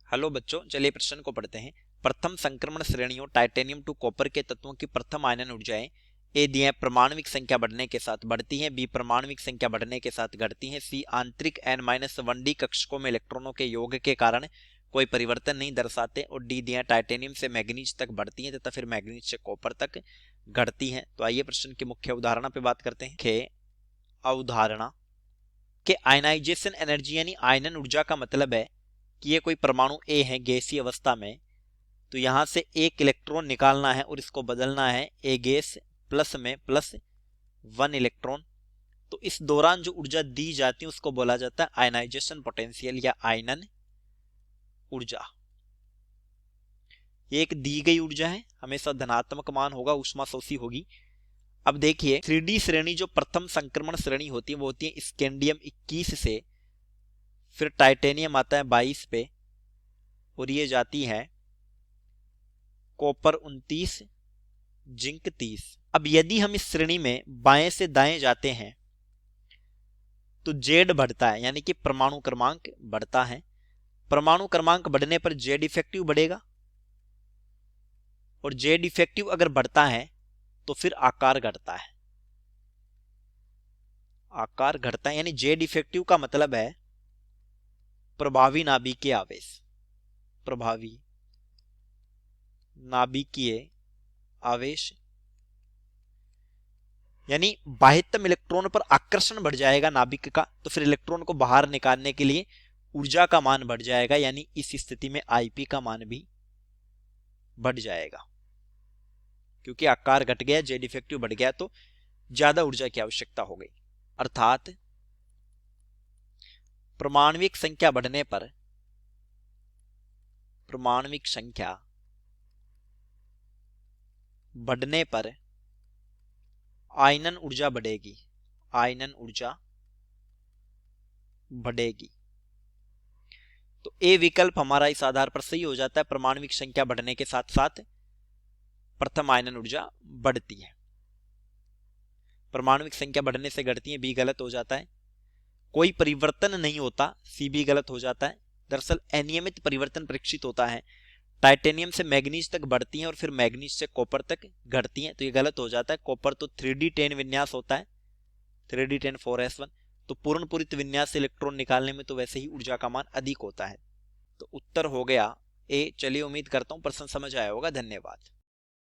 Hello बच्चों, चलिए प्रश्न को पढ़ते हैं। प्रथम संक्रमण श्रेणियों टाइटेनियम टू कॉपर के तत्वों की प्रथम आयनन ऊर्जाएं ए दिए हैं परमाणविक संख्या बढ़ने के साथ बढ़ती हैं, बी परमाणविक संख्या बढ़ने के साथ घटती हैं, सी आंतरिक n-1d कक्षकों में इलेक्ट्रॉनों के योग के कारण कोई परिवर्तन नहीं दर्शाते, और डी दिए टाइटेनियम से मैग्नीज तक बढ़ती हैं तथा फिर मैग्नीज से कॉपर तक घटती हैं। तो आइए प्रश्न की मुख्य अवधारणा पे बात करते हैं। मुख्य अवधारणा के आयनाइजेशन एनर्जी यानी आयनन ऊर्जा का मतलब है कि ये कोई परमाणु ए है गैसीय अवस्था में, तो यहां से एक इलेक्ट्रॉन निकालना है और इसको बदलना है ए गैस प्लस में +1 इलेक्ट्रॉन। तो इस दौरान जो ऊर्जा दी जाती है उसको बोला जाता है आयनाइजेशन पोटेंशियल या आयनन ऊर्जा। ये एक दी गई ऊर्जा है, हमेशा धनात्मक मान होगा, ऊष्मा शोषी होगी। अब देखिए 3D श्रेणी जो प्रथम संक्रमण श्रेणी होती है वो होती है स्कैंडियम 21 से, फिर टाइटेनियम आता है 22 पे, और ये जाती है कॉपर 29, जिंक 30। अब यदि हम इस श्रेणी में बाएं से दाएं जाते हैं तो जेड बढ़ता है, यानी कि परमाणु क्रमांक बढ़ता है। परमाणु क्रमांक बढ़ने पर जेड इफेक्टिव बढ़ेगा, और जेड इफेक्टिव अगर बढ़ता है तो फिर आकार घटता है। आकार घटता है यानी जेड इफेक्टिव का मतलब है प्रभावी नाभिकीय आवेश, प्रभावी नाभिकीय आवेश यानी बाह्यतम इलेक्ट्रॉन पर आकर्षण बढ़ जाएगा नाभिक का, तो फिर इलेक्ट्रॉन को बाहर निकालने के लिए ऊर्जा का मान बढ़ जाएगा, यानी इस स्थिति में आईपी का मान भी बढ़ जाएगा। क्योंकि आकार घट गया, जेड इफेक्टिव बढ़ गया, तो ज्यादा ऊर्जा की आवश्यकता हो गई। अर्थात परमाणविक संख्या बढ़ने पर परमाणविक संख्या बढ़ने पर आयनन ऊर्जा बढ़ेगी, आयनन ऊर्जा बढ़ेगी। तो ए विकल्प हमारा इस आधार पर सही हो जाता है, परमाणविक संख्या बढ़ने के साथ साथ प्रथम आयनन ऊर्जा बढ़ती है। परमाणविक संख्या बढ़ने से घटती है, बी गलत हो जाता है। कोई परिवर्तन नहीं होता, सी भी गलत हो जाता है। दरअसल अनियमित परिवर्तन परीक्षित होता है, टाइटेनियम से मैग्नीज तक बढ़ती हैं और फिर मैग्नीज से कॉपर तक घटती हैं, तो ये गलत हो जाता है। कॉपर तो 3D10 विन्यास होता है, 3D10 4s1, तो पूर्ण पूरित विन्यास से इलेक्ट्रॉन निकालने में तो वैसे ही ऊर्जा का मान अधिक होता है। तो उत्तर हो गया ए। चलिए उम्मीद करता हूं प्रश्न समझ आया होगा। धन्यवाद।